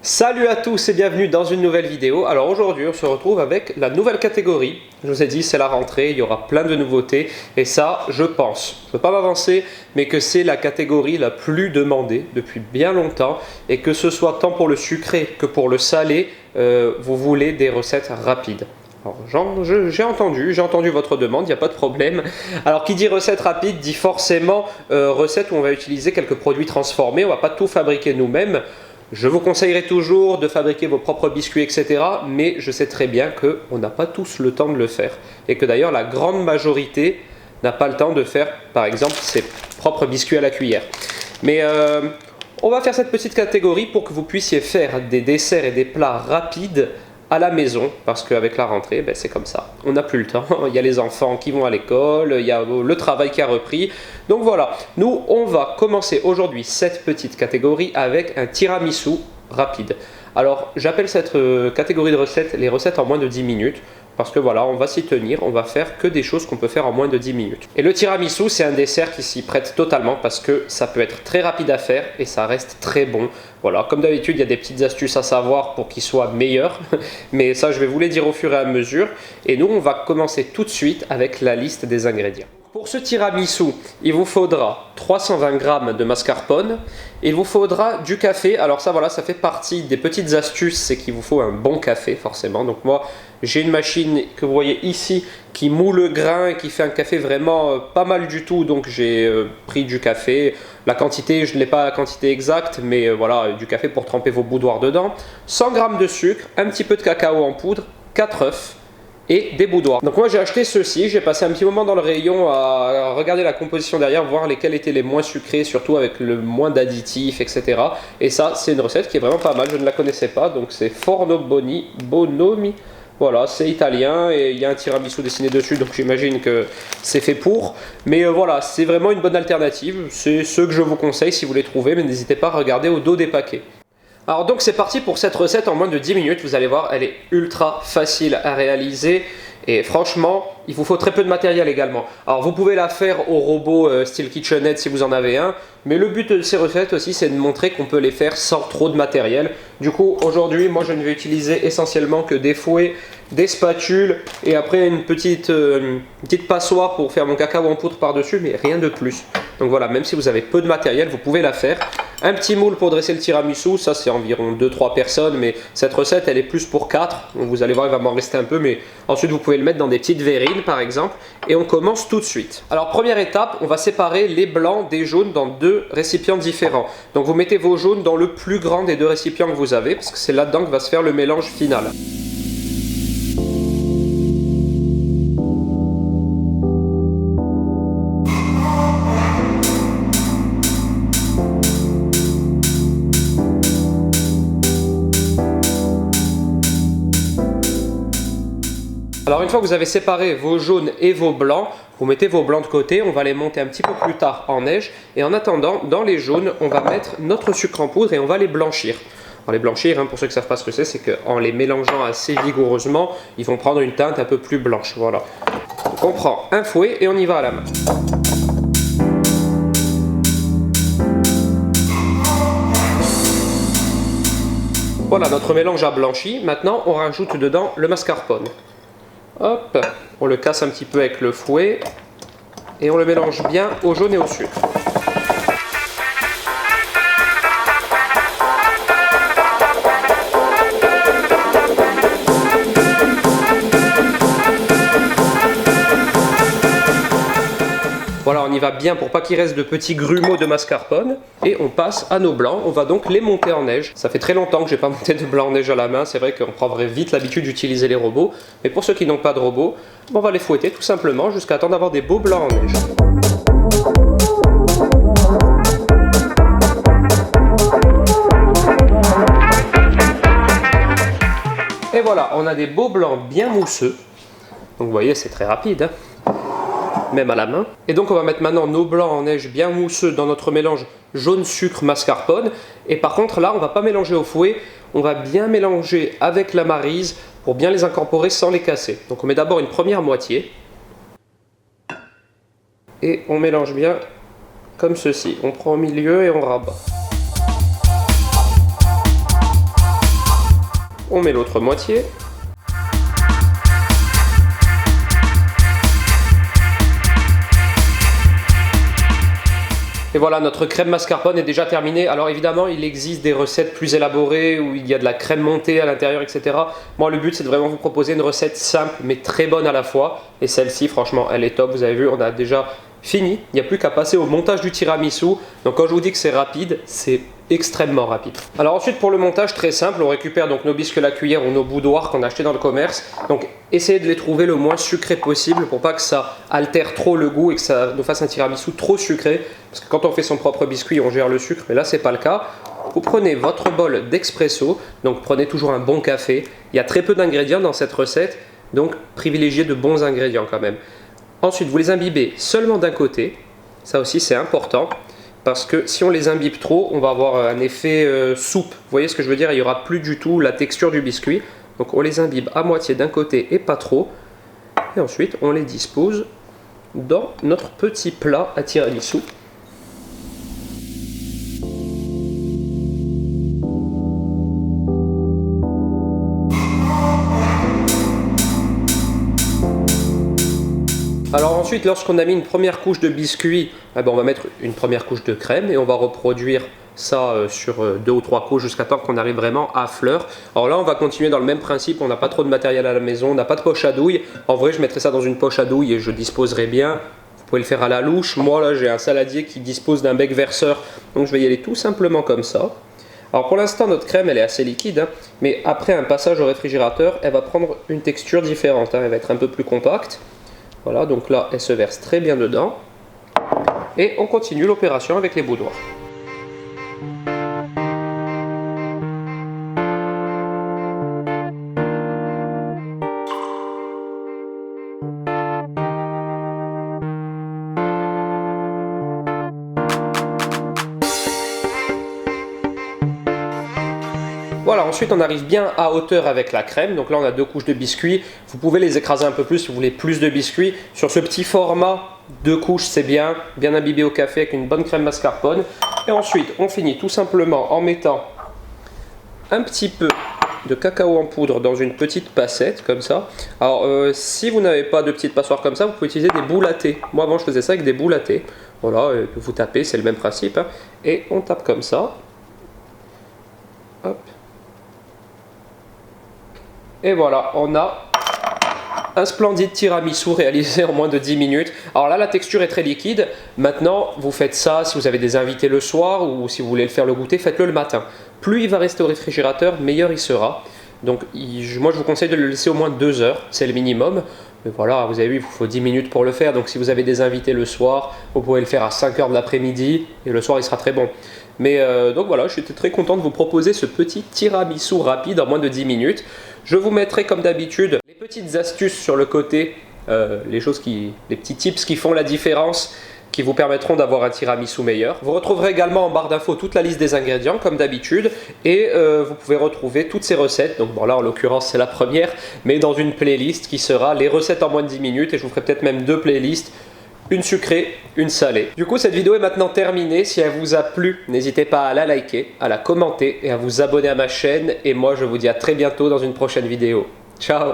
Salut à tous et bienvenue dans une nouvelle vidéo. Alors aujourd'hui on se retrouve avec la nouvelle catégorie. Je vous ai dit c'est la rentrée, il y aura plein de nouveautés et ça je pense, je ne veux pas m'avancer, mais que c'est la catégorie la plus demandée depuis bien longtemps et que ce soit tant pour le sucré que pour le salé, vous voulez des recettes rapides. Alors, j'ai entendu votre demande, il n'y a pas de problème. Alors qui dit recette rapide dit forcément recette où on va utiliser quelques produits transformés, on ne va pas tout fabriquer nous-mêmes. Je vous conseillerais toujours de fabriquer vos propres biscuits, etc. Mais je sais très bien qu'on n'a pas tous le temps de le faire. Et que d'ailleurs la grande majorité n'a pas le temps de faire, par exemple, ses propres biscuits à la cuillère. Mais on va faire cette petite catégorie pour que vous puissiez faire des desserts et des plats rapides à la maison, parce qu'avec la rentrée, c'est comme ça. On n'a plus le temps, il y a les enfants qui vont à l'école, il y a le travail qui a repris. Donc voilà, nous on va commencer aujourd'hui cette petite catégorie avec un tiramisu rapide. Alors j'appelle cette catégorie de recettes les recettes en moins de 10 minutes. Parce que voilà, on va s'y tenir, on va faire que des choses qu'on peut faire en moins de 10 minutes. Et le tiramisu, c'est un dessert qui s'y prête totalement parce que ça peut être très rapide à faire et ça reste très bon. Voilà, comme d'habitude, il y a des petites astuces à savoir pour qu'il soit meilleur. Mais ça, je vais vous les dire au fur et à mesure. Et nous, on va commencer tout de suite avec la liste des ingrédients. Pour ce tiramisu, il vous faudra 320 g de mascarpone, il vous faudra du café. Alors ça, voilà, ça fait partie des petites astuces, c'est qu'il vous faut un bon café forcément. Donc moi, j'ai une machine que vous voyez ici qui moule le grain et qui fait un café vraiment pas mal du tout. Donc j'ai pris du café. La quantité, je n'ai pas la quantité exacte, mais voilà, du café pour tremper vos boudoirs dedans. 100 g de sucre, un petit peu de cacao en poudre, 4 œufs. Et des boudoirs. Donc moi j'ai acheté ceci, j'ai passé un petit moment dans le rayon à regarder la composition derrière, voir lesquels étaient les moins sucrés, surtout avec le moins d'additifs, etc. Et ça c'est une recette qui est vraiment pas mal, je ne la connaissais pas, donc c'est Forno Bonomi. Voilà, c'est italien et il y a un tiramisu dessiné dessus, donc j'imagine que c'est fait pour. Mais voilà, c'est vraiment une bonne alternative, c'est ce que je vous conseille si vous les trouvez, mais n'hésitez pas à regarder au dos des paquets. Alors donc c'est parti pour cette recette en moins de 10 minutes, vous allez voir, elle est ultra facile à réaliser et franchement, il vous faut très peu de matériel également. Alors vous pouvez la faire au robot style KitchenAid si vous en avez un, mais le but de ces recettes aussi c'est de montrer qu'on peut les faire sans trop de matériel. Du coup aujourd'hui, moi je ne vais utiliser essentiellement que des fouets, des spatules et après une petite passoire pour faire mon cacao en poudre par-dessus, mais rien de plus. Donc voilà, même si vous avez peu de matériel, vous pouvez la faire. Un petit moule pour dresser le tiramisu, ça c'est environ 2-3 personnes, mais cette recette elle est plus pour 4. Donc vous allez voir, il va m'en rester un peu, mais ensuite vous pouvez le mettre dans des petites verrines par exemple. Et on commence tout de suite. Alors première étape, on va séparer les blancs des jaunes dans deux récipients différents. Donc vous mettez vos jaunes dans le plus grand des deux récipients que vous avez, parce que c'est là-dedans que va se faire le mélange final. Alors une fois que vous avez séparé vos jaunes et vos blancs, vous mettez vos blancs de côté, on va les monter un petit peu plus tard en neige. Et en attendant, dans les jaunes, on va mettre notre sucre en poudre et on va les blanchir. Alors les blanchir, pour ceux qui ne savent pas ce que c'est qu'en les mélangeant assez vigoureusement, ils vont prendre une teinte un peu plus blanche. Voilà. Donc on prend un fouet et on y va à la main. Voilà, notre mélange a blanchi. Maintenant, on rajoute dedans le mascarpone. Hop, on le casse un petit peu avec le fouet et on le mélange bien au jaune et au sucre. Voilà, on y va bien pour pas qu'il reste de petits grumeaux de mascarpone. Et on passe à nos blancs, on va donc les monter en neige. Ça fait très longtemps que j'ai pas monté de blanc en neige à la main, c'est vrai qu'on prendrait vite l'habitude d'utiliser les robots. Mais pour ceux qui n'ont pas de robots, on va les fouetter tout simplement jusqu'à temps d'avoir des beaux blancs en neige. Et voilà, on a des beaux blancs bien mousseux. Donc vous voyez, c'est très rapide, hein, même à la main. Et donc on va mettre maintenant nos blancs en neige bien mousseux dans notre mélange jaune sucre mascarpone. Et par contre là on va pas mélanger au fouet, on va bien mélanger avec la maryse pour bien les incorporer sans les casser. Donc on met d'abord une première moitié et on mélange bien comme ceci. On prend au milieu et on rabat. On met l'autre moitié. Et voilà, notre crème mascarpone est déjà terminée. Alors évidemment, il existe des recettes plus élaborées où il y a de la crème montée à l'intérieur, etc. Moi, le but, c'est de vraiment vous proposer une recette simple, mais très bonne à la fois. Et celle-ci, franchement, elle est top. Vous avez vu, on a déjà fini. Il n'y a plus qu'à passer au montage du tiramisu. Donc quand je vous dis que c'est rapide, c'est extrêmement rapide. Alors ensuite, pour le montage, très simple, on récupère donc nos biscuits à la cuillère ou nos boudoirs qu'on a achetés dans le commerce. Donc essayez de les trouver le moins sucrés possible pour pas que ça altère trop le goût et que ça nous fasse un tiramisu trop sucré. Parce que quand on fait son propre biscuit, on gère le sucre, mais là c'est pas le cas. Vous prenez votre bol d'expresso, donc prenez toujours un bon café. Il y a très peu d'ingrédients dans cette recette, donc privilégiez de bons ingrédients quand même. Ensuite, vous les imbibez seulement d'un côté. Ça aussi, c'est important. Parce que si on les imbibe trop, on va avoir un effet soupe. Vous voyez ce que je veux dire? Il n'y aura plus du tout la texture du biscuit. Donc on les imbibe à moitié d'un côté et pas trop. Et ensuite, on les dispose dans notre petit plat à tiramisu. Alors ensuite, lorsqu'on a mis une première couche de biscuit, on va mettre une première couche de crème et on va reproduire ça sur 2 ou 3 couches jusqu'à temps qu'on arrive vraiment à fleur. Alors là, on va continuer dans le même principe, on n'a pas trop de matériel à la maison, on n'a pas de poche à douille. En vrai, je mettrai ça dans une poche à douille et je disposerai bien. Vous pouvez le faire à la louche. Moi là, j'ai un saladier qui dispose d'un bec verseur, donc je vais y aller tout simplement comme ça. Alors pour l'instant, notre crème, elle est assez liquide, hein, mais après un passage au réfrigérateur, elle va prendre une texture différente, hein, elle va être un peu plus compacte. Voilà, donc là, elle se verse très bien dedans. Et on continue l'opération avec les boudoirs. Voilà, ensuite on arrive bien à hauteur avec la crème. Donc là on a 2 couches de biscuits. Vous pouvez les écraser un peu plus si vous voulez plus de biscuits. Sur ce petit format, 2 couches c'est bien imbibé au café avec une bonne crème mascarpone. Et ensuite on finit tout simplement en mettant un petit peu de cacao en poudre dans une petite passette comme ça. Alors si vous n'avez pas de petite passoire comme ça, vous pouvez utiliser des boules à thé. Moi avant je faisais ça avec des boules à thé. Voilà, vous tapez, c'est le même principe, hein. Et on tape comme ça. Hop. Et voilà, on a un splendide tiramisu réalisé en moins de 10 minutes. Alors là, la texture est très liquide. Maintenant, vous faites ça si vous avez des invités le soir ou si vous voulez le faire le goûter, faites-le le matin. Plus il va rester au réfrigérateur, meilleur il sera. Donc moi, je vous conseille de le laisser au moins 2 heures, c'est le minimum. Mais voilà, vous avez vu, il vous faut 10 minutes pour le faire. Donc si vous avez des invités le soir, vous pouvez le faire à 5 heures de l'après-midi et le soir, il sera très bon. Mais donc voilà, j'étais très content de vous proposer ce petit tiramisu rapide en moins de 10 minutes. Je vous mettrai comme d'habitude les petites astuces sur le côté, les petits tips qui font la différence, qui vous permettront d'avoir un tiramisu meilleur. Vous retrouverez également en barre d'infos toute la liste des ingrédients comme d'habitude et vous pouvez retrouver toutes ces recettes. Donc bon là en l'occurrence c'est la première, mais dans une playlist qui sera les recettes en moins de 10 minutes et je vous ferai peut-être même 2 playlists. Une sucrée, une salée. Du coup, cette vidéo est maintenant terminée. Si elle vous a plu, n'hésitez pas à la liker, à la commenter et à vous abonner à ma chaîne. Et moi, je vous dis à très bientôt dans une prochaine vidéo. Ciao!